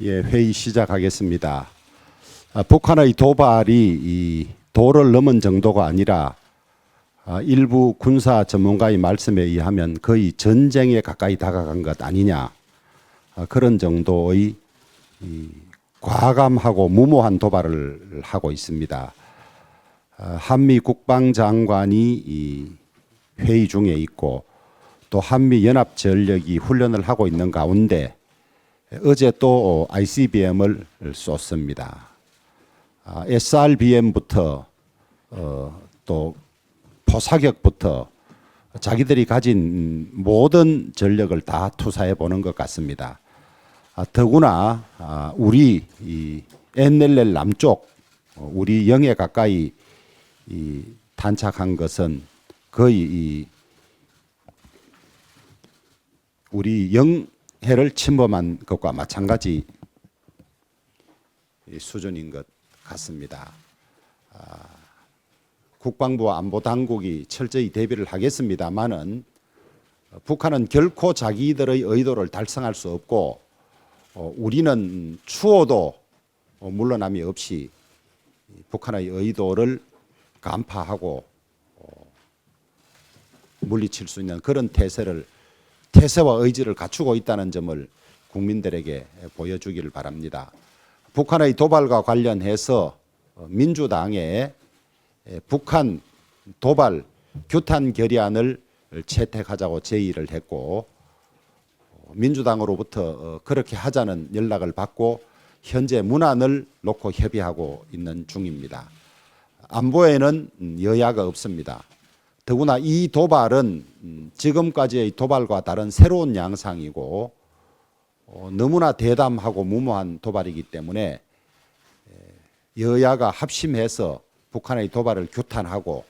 예, 회의 시작하겠습니다. 북한의 도발이 이 도를 넘은 정도가 아니라 일부 군사 전문가의 말씀에 의하면 거의 전쟁에 가까이 다가간 것 아니냐, 그런 정도의 과감하고 무모한 도발을 하고 있습니다. 한미 국방장관이 이 회의 중에 있고 또 한미 연합 전력이 훈련을 하고 있는 가운데 어제 또 ICBM을 쏘습니다. SRBM부터 또 포사격부터 자기들이 가진 모든 전력을 다 투사해 보는 것 같습니다. 더구나 우리 이 NLL 남쪽 우리 영해 가까이 탄착한 것은 거의 우리 영해를 침범한 것과 마찬가지 수준인 것 같습니다. 국방부와 안보당국이 철저히 대비를 하겠습니다마는 북한은 결코 자기들의 의도를 달성할 수 없고 우리는 추호도 물러남이 없이 북한의 의도를 간파하고 물리칠 수 있는 그런 태세와 의지를 갖추고 있다는 점을 국민들에게 보여주기를 바랍니다. 북한의 도발과 관련해서 민주당에 북한 도발 규탄 결의안을 채택하자고 제의를 했고 민주당으로부터 그렇게 하자는 연락을 받고 현재 문안을 놓고 협의하고 있는 중입니다. 안보에는 여야가 없습니다. 더구나 이 도발은 지금까지의 도발과 다른 새로운 양상이고 너무나 대담하고 무모한 도발이기 때문에 여야가 합심해서 북한의 도발을 규탄하고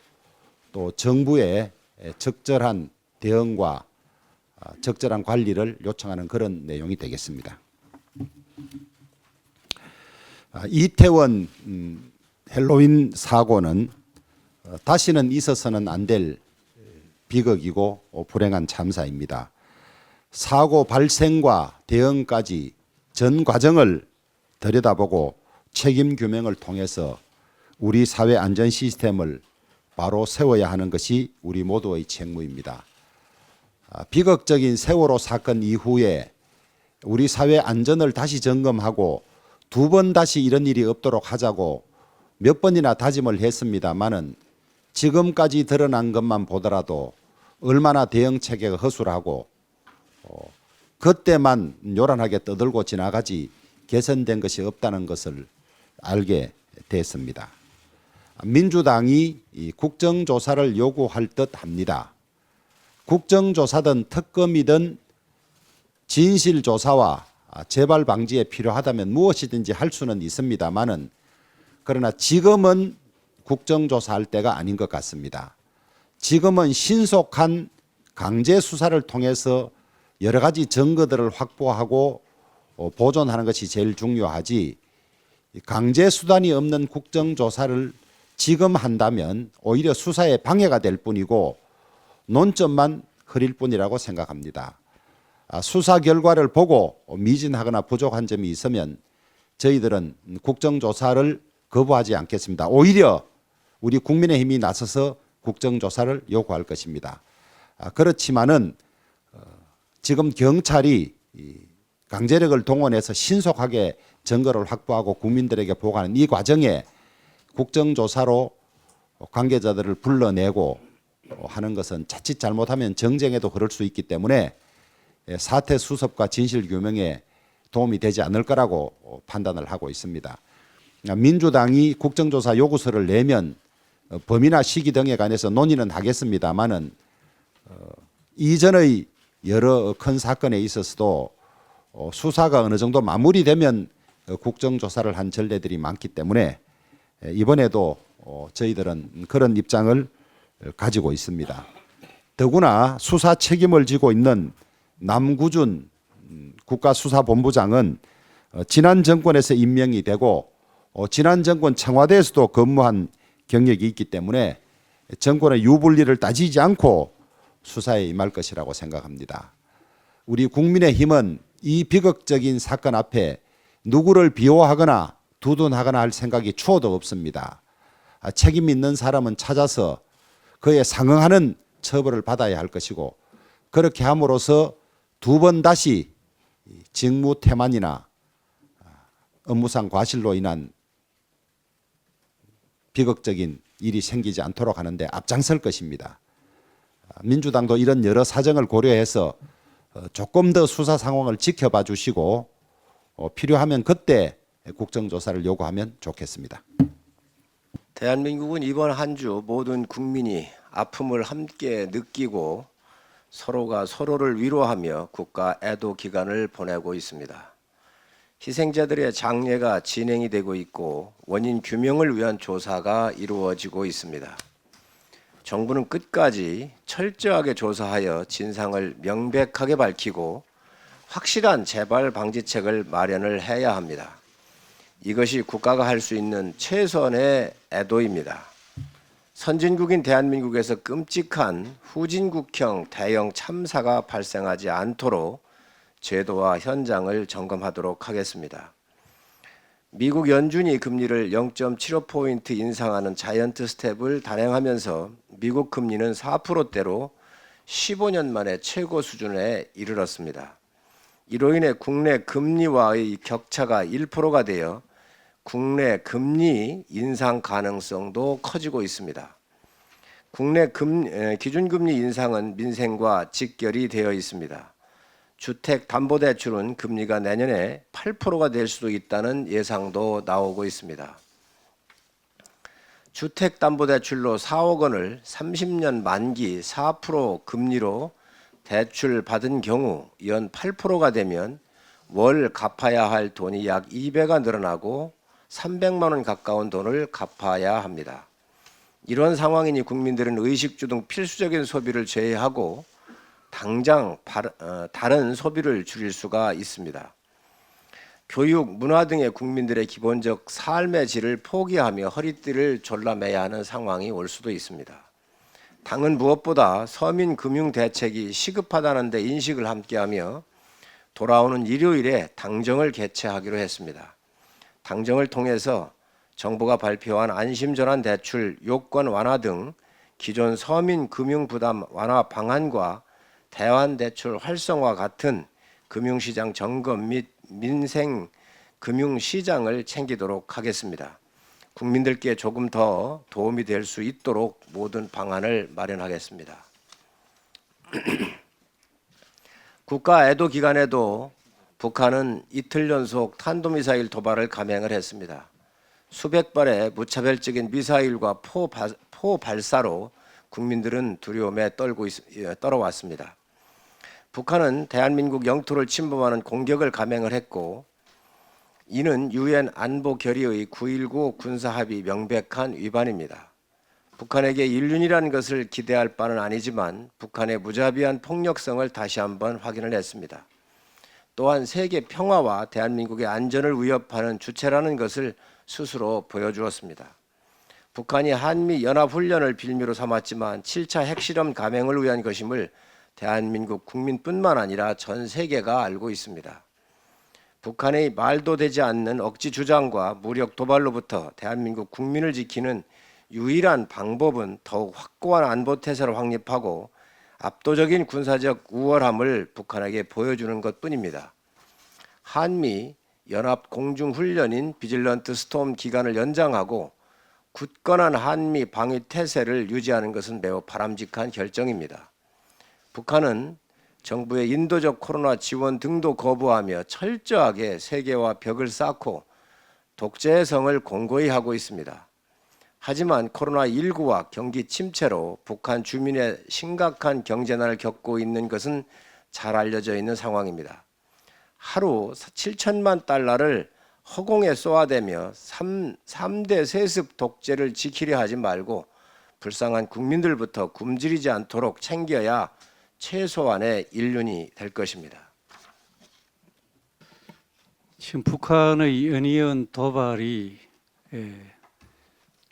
또 정부의 적절한 대응과 적절한 관리를 요청하는 그런 내용이 되겠습니다. 이태원 헬로윈 사고는 다시는 있어서는 안 될 비극이고 불행한 참사입니다. 사고 발생과 대응까지 전 과정을 들여다보고 책임 규명을 통해서 우리 사회 안전 시스템을 바로 세워야 하는 것이 우리 모두의 책무입니다. 비극적인 세월호 사건 이후에 우리 사회 안전을 다시 점검하고 두 번 다시 이런 일이 없도록 하자고 몇 번이나 다짐을 했습니다마는 지금까지 드러난 것만 보더라도 얼마나 대응 체계가 허술하고 그때만 요란하게 떠들고 지나가지 개선된 것이 없다는 것을 알게 됐습니다. 민주당이 이 국정조사를 요구할 듯 합니다. 국정조사든 특검이든 진실조사와 재발 방지에 필요하다면 무엇이든지 할 수는 있습니다마는 그러나 지금은 국정조사할 때가 아닌 것 같습니다. 지금은 신속한 강제 수사를 통해서 여러 가지 증거들을 확보하고 보존하는 것이 제일 중요하지 강제 수단이 없는 국정조사를 지금 한다면 오히려 수사에 방해가 될 뿐이고 논점만 흐릴 뿐이라고 생각합니다. 수사 결과를 보고 미진하거나 부족한 점이 있으면 저희들은 국정조사를 거부하지 않겠습니다. 오히려 우리 국민의힘이 나서서 국정조사를 요구할 것입니다. 그렇지만은 지금 경찰이 강제력을 동원해서 신속하게 증거를 확보하고 국민들에게 보고하는 이 과정에 국정조사로 관계자들을 불러내고 하는 것은 자칫 잘못하면 정쟁에도 그럴 수 있기 때문에 사태 수습과 진실 규명에 도움이 되지 않을 거라고 판단을 하고 있습니다. 민주당이 국정조사 요구서를 내면 범위나 시기 등에 관해서 논의는 하겠습니다마는 이전의 여러 큰 사건에 있어서도 수사가 어느 정도 마무리되면 국정조사를 한 전례들이 많기 때문에 이번에도 저희들은 그런 입장을 가지고 있습니다. 더구나 수사 책임을 지고 있는 남구준 국가수사본부장은 지난 정권에서 임명이 되고 지난 정권 청와대에서도 근무한 경력이 있기 때문에 정권의 유불리를 따지지 않고 수사에 임할 것이라고 생각합니다. 우리 국민의힘은 이 비극적인 사건 앞에 누구를 비호하거나 두둔하거나 할 생각이 추호도 없습니다. 책임 있는 사람은 찾아서 그에 상응하는 처벌을 받아야 할 것이고, 그렇게 함으로써 두 번 다시 직무 태만이나 업무상 과실로 인한 비극적인 일이 생기지 않도록 하는데 앞장설 것입니다. 민주당도 이런 여러 사정을 고려해서 조금 더 수사 상황을 지켜봐 주시고 필요하면 그때 국정조사를 요구하면 좋겠습니다. 대한민국은 이번 한 주 모든 국민이 아픔을 함께 느끼고 서로가 서로를 위로하며 국가 애도 기간을 보내고 있습니다. 희생자들의 장례가 진행이 되고 있고 원인 규명을 위한 조사가 이루어지고 있습니다. 정부는 끝까지 철저하게 조사하여 진상을 명백하게 밝히고 확실한 재발 방지책을 마련을 해야 합니다. 이것이 국가가 할 수 있는 최선의 애도입니다. 선진국인 대한민국에서 끔찍한 후진국형 대형 참사가 발생하지 않도록 제도와 현장을 점검하도록 하겠습니다. 미국 연준이 금리를 0.75포인트 인상하는 자이언트 스텝을 단행하면서 미국 금리는 4%대로 15년 만에 최고 수준에 이르렀습니다. 이로 인해 국내 금리와의 격차가 1%가 되어 국내 금리 인상 가능성도 커지고 있습니다. 국내 기준금리 인상은 민생과 직결이 되어 있습니다. 주택담보대출은 금리가 내년에 8%가 될 수도 있다는 예상도 나오고 있습니다. 주택담보대출로 4억 원을 30년 만기 4% 금리로 대출 받은 경우 연 8%가 되면 월 갚아야 할 돈이 약 2배가 늘어나고 300만 원 가까운 돈을 갚아야 합니다. 이런 상황이니 국민들은 의식주 등 필수적인 소비를 제외하고 당장 다른 소비를 줄일 수가 있습니다. 교육, 문화 등의 국민들의 기본적 삶의 질을 포기하며 허리띠를 졸라매야 하는 상황이 올 수도 있습니다. 당은 무엇보다 서민 금융 대책이 시급하다는 데 인식을 함께하며 돌아오는 일요일에 당정을 개최하기로 했습니다. 당정을 통해서 정부가 발표한 안심전환 대출 요건 완화 등 기존 서민 금융 부담 완화 방안과 대환 대출 활성화 같은 금융시장 점검 및 민생 금융시장을 챙기도록 하겠습니다. 국민들께 조금 더 도움이 될 수 있도록 모든 방안을 마련하겠습니다. 국가 애도 기간에도 북한은 이틀 연속 탄도미사일 도발을 감행을 했습니다. 수백 발의 무차별적인 미사일과 포 발사로 국민들은 두려움에 떨어왔습니다. 북한은 대한민국 영토를 침범하는 공격을 감행을 했고 이는 유엔 안보 결의의 9.19 군사합의 명백한 위반입니다. 북한에게 인륜이라는 것을 기대할 바는 아니지만 북한의 무자비한 폭력성을 다시 한번 확인을 했습니다. 또한 세계 평화와 대한민국의 안전을 위협하는 주체라는 것을 스스로 보여주었습니다. 북한이 한미 연합훈련을 빌미로 삼았지만 7차 핵실험 감행을 위한 것임을 대한민국 국민뿐만 아니라 전 세계가 알고 있습니다. 북한의 말도 되지 않는 억지 주장과 무력 도발로부터 대한민국 국민을 지키는 유일한 방법은 더욱 확고한 안보 태세를 확립하고 압도적인 군사적 우월함을 북한에게 보여주는 것뿐입니다. 한미 연합 공중훈련인 비질런트 스톰 기간을 연장하고 굳건한 한미 방위 태세를 유지하는 것은 매우 바람직한 결정입니다. 북한은 정부의 인도적 코로나 지원 등도 거부하며 철저하게 세계와 벽을 쌓고 독재의 성을 공고히 하고 있습니다. 하지만 코로나19와 경기 침체로 북한 주민의 심각한 경제난을 겪고 있는 것은 잘 알려져 있는 상황입니다. 하루 7천만 달러를 허공에 쏘아대며 3대 세습 독재를 지키려 하지 말고 불쌍한 국민들부터 굶주리지 않도록 챙겨야 최소한의 인륜이 될 것입니다. 지금 북한의 연이은 도발이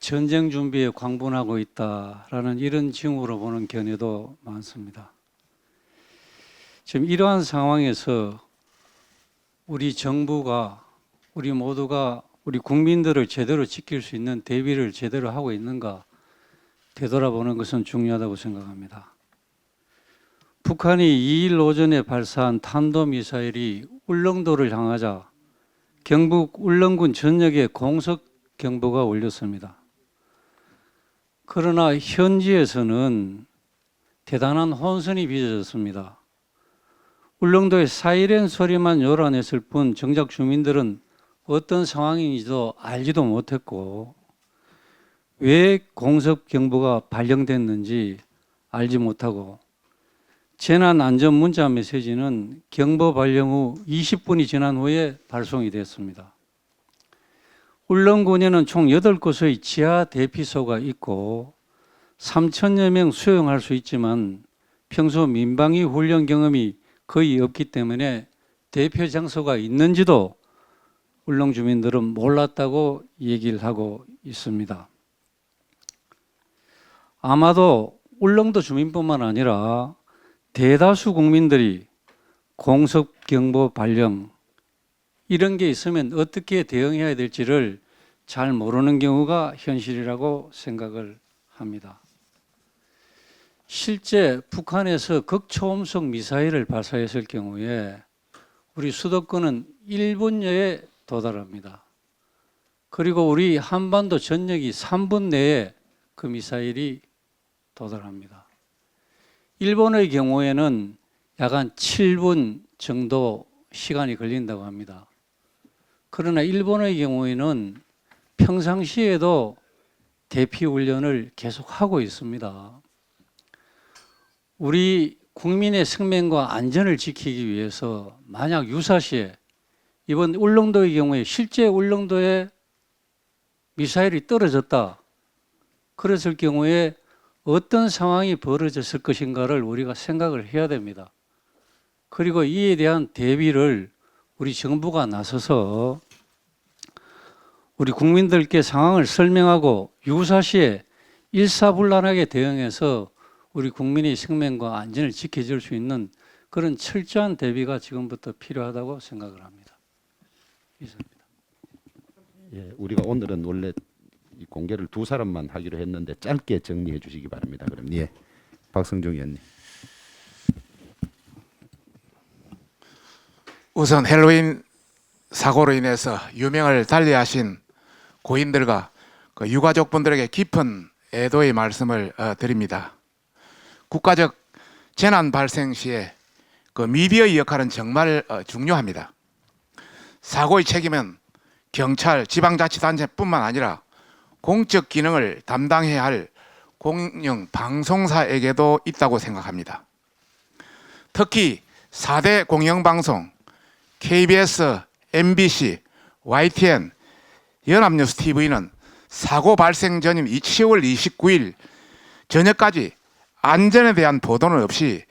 전쟁 준비에 광분하고 있다라는 이런 징후로 보는 견해도 많습니다. 지금 이러한 상황에서 우리 정부가 우리 모두가 우리 국민들을 제대로 지킬 수 있는 대비를 제대로 하고 있는가 되돌아보는 것은 중요하다고 생각합니다. 북한이 2일 오전에 발사한 탄도미사일이 울릉도를 향하자 경북 울릉군 전역에 공습 경보가 울렸습니다. 그러나 현지에서는 대단한 혼선이 빚어졌습니다. 울릉도의 사이렌 소리만 요란했을 뿐 정작 주민들은 어떤 상황인지도 알지도 못했고 왜 공습 경보가 발령됐는지 알지 못하고 재난 안전 문자 메시지는 경보 발령 후 20분이 지난 후에 발송이 됐습니다. 울릉군에는 총 8곳의 지하 대피소가 있고 3천여 명 수용할 수 있지만 평소 민방위 훈련 경험이 거의 없기 때문에 대표 장소가 있는지도 울릉 주민들은 몰랐다고 얘기를 하고 있습니다. 아마도 울릉도 주민뿐만 아니라 대다수 국민들이 공습 경보 발령 이런 게 있으면 어떻게 대응해야 될지를 잘 모르는 경우가 현실이라고 생각을 합니다. 실제 북한에서 극초음속 미사일을 발사했을 경우에 우리 수도권은 1분 내에 도달합니다. 그리고 우리 한반도 전역이 3분 내에 그 미사일이 도달합니다. 일본의 경우에는 약 한 7분 정도 시간이 걸린다고 합니다. 그러나 일본의 경우에는 평상시에도 대피 훈련을 계속하고 있습니다. 우리 국민의 생명과 안전을 지키기 위해서 만약 유사시에 이번 울릉도의 경우에 실제 울릉도에 미사일이 떨어졌다 그랬을 경우에 어떤 상황이 벌어졌을 것인가를 우리가 생각을 해야 됩니다. 그리고 이에 대한 대비를 우리 정부가 나서서 우리 국민들께 상황을 설명하고 유사시에 일사불란하게 대응해서 우리 국민의 생명과 안전을 지켜줄 수 있는 그런 철저한 대비가 지금부터 필요하다고 생각을 합니다. 이상입니다. 예, 우리가 오늘은 원래 이 공개를 두 사람만 하기로 했는데 짧게 정리해 주시기 바랍니다. 그럼 예, 박성중 의원님. 우선 헬로윈 사고로 인해서 유명을 달리하신 고인들과 그 유가족분들에게 깊은 애도의 말씀을 드립니다. 국가적 재난 발생 시에 그 미디어의 역할은 정말 중요합니다. 사고의 책임은 경찰, 지방자치단체뿐만 아니라 공적 기능을 담당해야 할 공영 방송사에게도 있다고 생각합니다. 특히 4대 공영방송 KBS, MBC, YTN, 연합뉴스 TV는 사고 발생 전인 10월 29일 저녁까지 안전에 대한 보도는 없이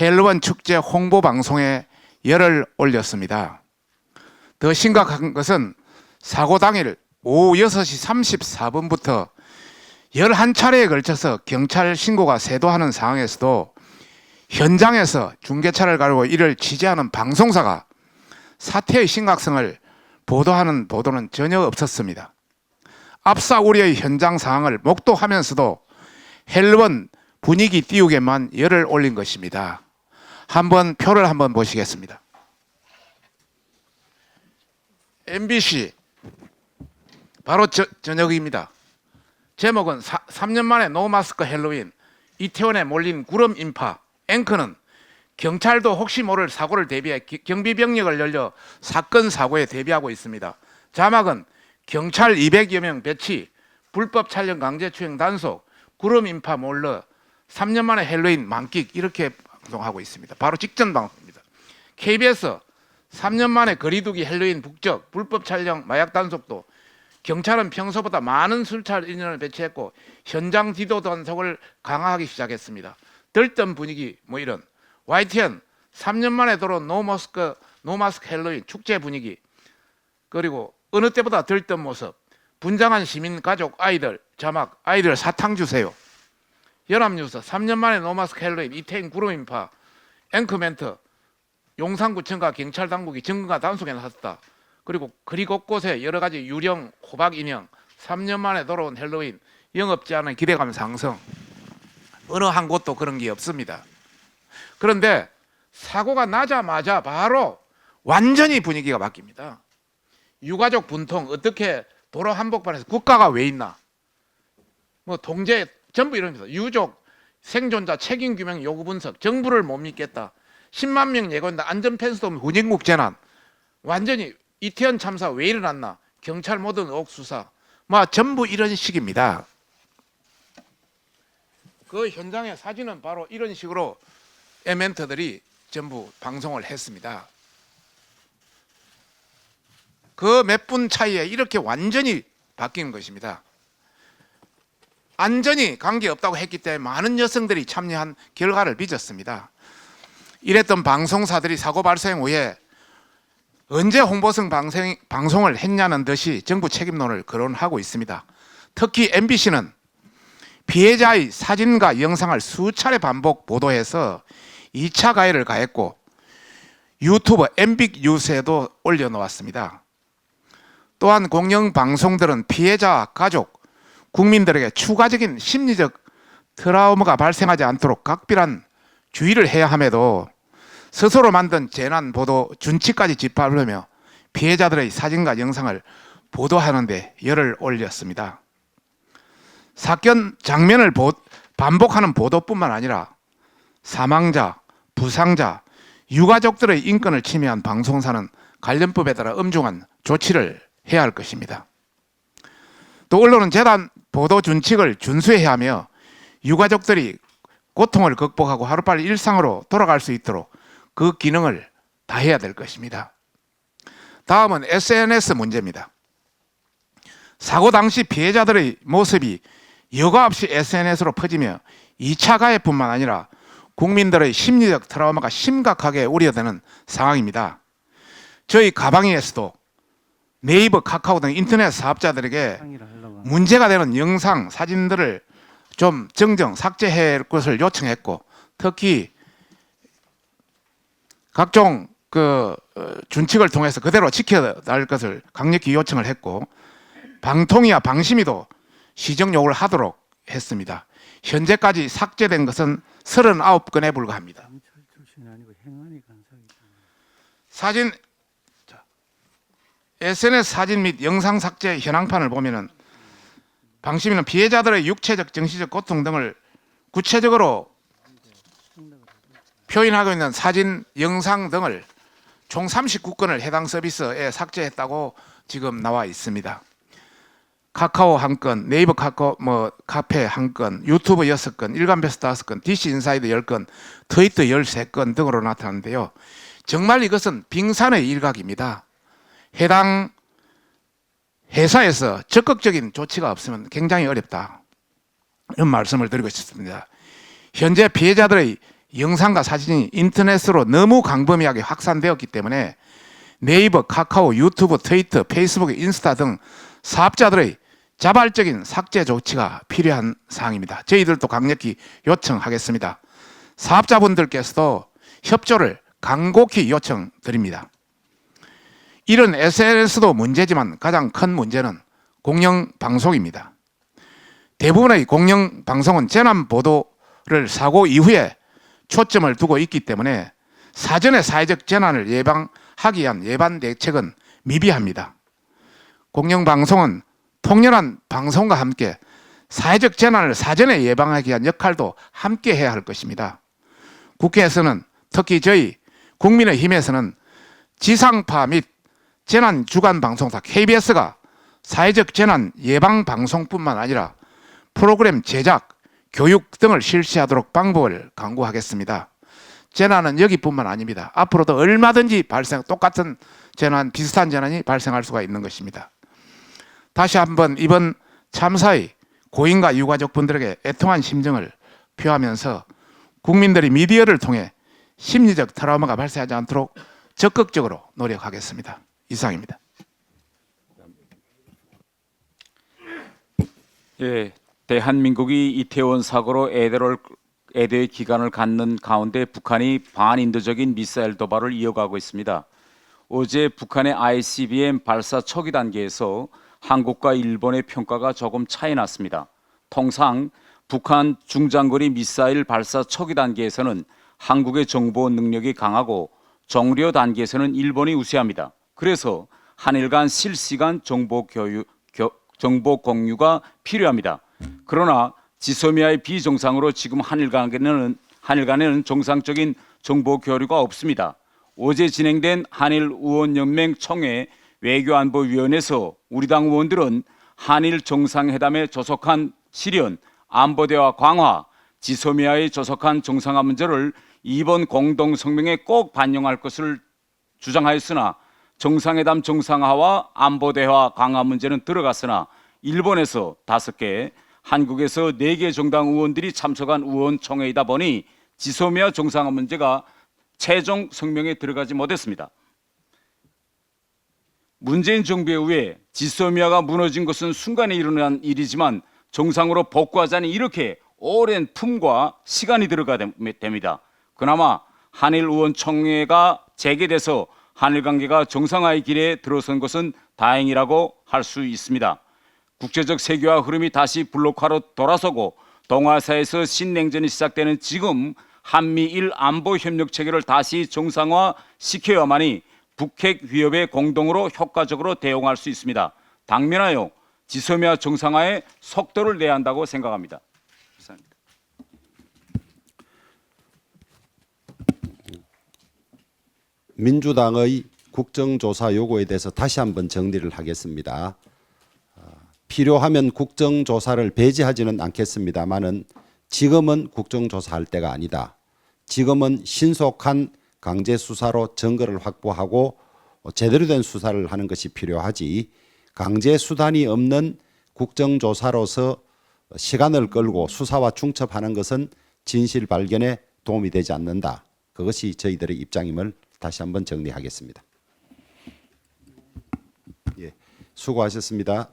헬로윈 축제 홍보 방송에 열을 올렸습니다. 더 심각한 것은 사고 당일 오후 6시 34분부터 11차례에 걸쳐서 경찰 신고가 쇄도하는 상황에서도 현장에서 중계차를 가지고 이를 취재하는 방송사가 사태의 심각성을 보도하는 보도는 전혀 없었습니다. 압사 우려의 현장 상황을 목도하면서도 헬로윈 분위기 띄우게만 열을 올린 것입니다. 한번 표를 한번 보시겠습니다. MBC 바로 저녁입니다. 제목은 3년 만에 노마스크 헬로윈, 이태원에 몰린 구름 인파. 앵커는 경찰도 혹시 모를 사고를 대비해 경비병력을 열려 사건 사고에 대비하고 있습니다. 자막은 경찰 200여 명 배치, 불법 촬영 강제 추행 단속, 구름 인파 몰러, 3년 만에 헬로윈 만끽 이렇게 방송하고 있습니다. 바로 직전 방송입니다. KBS 3년 만에 거리두기 헬로윈 북적, 불법 촬영 마약 단속도 경찰은 평소보다 많은 순찰 인원을 배치했고 현장 지도 단속을 강화하기 시작했습니다. 들뜬 분위기 뭐 이런 YTN 3년 만에 돌아온 노마스크 헬로윈 축제 분위기 그리고 어느 때보다 들뜬 모습 분장한 시민 가족 아이들 자막 아이들 사탕 주세요. 연합뉴스 3년 만에 노마스크 헬로윈 이태원 구름 인파 앵커 멘트 용산구청과 경찰 당국이 증거가 단속에 나섰다. 그리고 거리 곳곳에 여러 가지 유령, 호박 인형, 3년 만에 돌아온 헬로윈, 영업지 않은 기대감 상승. 어느 한 곳도 그런 게 없습니다. 그런데 사고가 나자마자 바로 완전히 분위기가 바뀝니다. 유가족 분통, 어떻게 도로 한복판에서 국가가 왜 있나? 뭐 통제 전부 이럽니다. 유족 생존자 책임 규명 요구 분석, 정부를 못 믿겠다. 10만 명 예고한다. 안전 펜스도 없는 후진국 재난. 완전히 이태원 참사 왜 일어났나? 경찰 모든 의혹 수사. 뭐 전부 이런 식입니다. 그 현장의 사진은 바로 이런 식으로 멘트들이 전부 방송을 했습니다. 그 몇 분 차이에 이렇게 완전히 바뀌는 것입니다. 안전이 관계없다고 했기 때문에 많은 여성들이 참여한 결과를 빚었습니다. 이랬던 방송사들이 사고 발생 후에 언제 홍보성 방송을 했냐는 듯이 정부 책임론을 거론하고 있습니다. 특히 MBC는 피해자의 사진과 영상을 수차례 반복 보도해서 2차 가해를 가했고 유튜브 MBC 뉴스에도 올려놓았습니다. 또한 공영방송들은 피해자 가족, 국민들에게 추가적인 심리적 트라우마가 발생하지 않도록 각별한 주의를 해야 함에도 스스로 만든 재난보도 준칙까지 짓밟으며 피해자들의 사진과 영상을 보도하는 데 열을 올렸습니다. 사건 장면을 반복하는 보도뿐만 아니라 사망자, 부상자, 유가족들의 인권을 침해한 방송사는 관련법에 따라 엄중한 조치를 해야 할 것입니다. 또 언론은 재단 보도 준칙을 준수해야 하며 유가족들이 고통을 극복하고 하루빨리 일상으로 돌아갈 수 있도록 그 기능을 다해야 될 것입니다. 다음은 SNS 문제입니다. 사고 당시 피해자들의 모습이 여과 없이 SNS로 퍼지며 2차 가해뿐만 아니라 국민들의 심리적 트라우마가 심각하게 우려되는 상황입니다. 저희 가방위에서도 네이버, 카카오 등 인터넷 사업자들에게 문제가 되는 영상, 사진들을 좀 정정, 삭제할 것을 요청했고 특히 각종 준칙을 통해서 그대로 지켜야 할 것을 강력히 요청을 했고 방통위와 방심위도 시정 요구를 하도록 했습니다. 현재까지 삭제된 것은 39건에 불과합니다. 사진 SNS 사진 및 영상 삭제 현황판을 보면은 방심위는 피해자들의 육체적, 정신적 고통 등을 구체적으로 표현하고 있는 사진, 영상 등을 총 39건을 해당 서비스에 삭제했다고 지금 나와 있습니다. 카카오 1건, 네이버 카카오 카페 1건, 유튜브 6건, 일간베스트 5건, DC 인사이드 10건, 트위터 13건 등으로 나타났는데요. 정말 이것은 빙산의 일각입니다. 해당 회사에서 적극적인 조치가 없으면 굉장히 어렵다. 이런 말씀을 드리고 싶습니다. 현재 피해자들의 영상과 사진이 인터넷으로 너무 광범위하게 확산되었기 때문에 네이버, 카카오, 유튜브, 트위터, 페이스북, 인스타 등 사업자들의 자발적인 삭제 조치가 필요한 사항입니다. 저희들도 강력히 요청하겠습니다. 사업자분들께서도 협조를 간곡히 요청드립니다. 이런 SNS도 문제지만 가장 큰 문제는 공영방송입니다. 대부분의 공영방송은 재난보도를 사고 이후에 초점을 두고 있기 때문에 사전에 사회적 재난을 예방하기 위한 예방 대책은 미비합니다. 공영방송은 통렬한 방송과 함께 사회적 재난을 사전에 예방하기 위한 역할도 함께 해야 할 것입니다. 국회에서는 특히 저희 국민의힘에서는 지상파 및 재난 주간 방송사 KBS가 사회적 재난 예방 방송뿐만 아니라 프로그램 제작, 교육 등을 실시하도록 방법을 강구하겠습니다. 재난은 여기뿐만 아닙니다. 앞으로도 얼마든지 똑같은 재난, 비슷한 재난이 발생할 수가 있는 것입니다. 다시 한번 이번 참사의 고인과 유가족분들에게 애통한 심정을 표하면서 국민들이 미디어를 통해 심리적 트라우마가 발생하지 않도록 적극적으로 노력하겠습니다. 이상입니다. 예, 대한민국이 이태원 사고로 애도의 기간을 갖는 가운데 북한이 반인도적인 미사일 도발을 이어가고 있습니다. 어제 북한의 ICBM 발사 초기 단계에서 한국과 일본의 평가가 조금 차이 났습니다. 통상 북한 중장거리 미사일 발사 초기 단계에서는 한국의 정보 능력이 강하고 종료 단계에서는 일본이 우세합니다. 그래서 한일 간 실시간 정보 공유가 필요합니다. 그러나 지소미아의 비정상으로 지금 한일 간에는 정상적인 정보 교류가 없습니다. 어제 진행된 한일 의원연맹 총회 외교안보위원회에서 우리 당 의원들은 한일 정상회담에 조속한 실현, 안보대화 강화, 지소미아의 조속한 정상화 문제를 이번 공동성명에 꼭 반영할 것을 주장하였으나 정상회담 정상화와 안보대화 강화 문제는 들어갔으나 일본에서 5개, 한국에서 4개 정당 의원들이 참석한 의원총회이다 보니 지소미아 정상화 문제가 최종 성명에 들어가지 못했습니다. 문재인 정부에 의해 지소미아가 무너진 것은 순간에 일어난 일이지만 정상으로 복구하자니 이렇게 오랜 품과 시간이 들어가야 됩니다. 그나마 한일 의원총회가 재개돼서 한일 관계가 정상화의 길에 들어선 것은 다행이라고 할 수 있습니다. 국제적 세계화 흐름이 다시 블록화로 돌아서고 동아시아에서 신냉전이 시작되는 지금 한미일 안보 협력 체계를 다시 정상화시켜야만이 북핵 위협에 공동으로 효과적으로 대응할 수 있습니다. 당면하여 지소미아 정상화에 속도를 내야 한다고 생각합니다. 감사합니다. 민주당의 국정조사 요구에 대해서 다시 한번 정리를 하겠습니다. 필요하면 국정조사를 배제하지는 않겠습니다만은 지금은 국정조사할 때가 아니다. 지금은 신속한 강제 수사로 증거를 확보하고 제대로 된 수사를 하는 것이 필요하지 강제 수단이 없는 국정조사로서 시간을 끌고 수사와 중첩하는 것은 진실 발견에 도움이 되지 않는다. 그것이 저희들의 입장임을 다시 한번 정리하겠습니다. 예, 수고하셨습니다.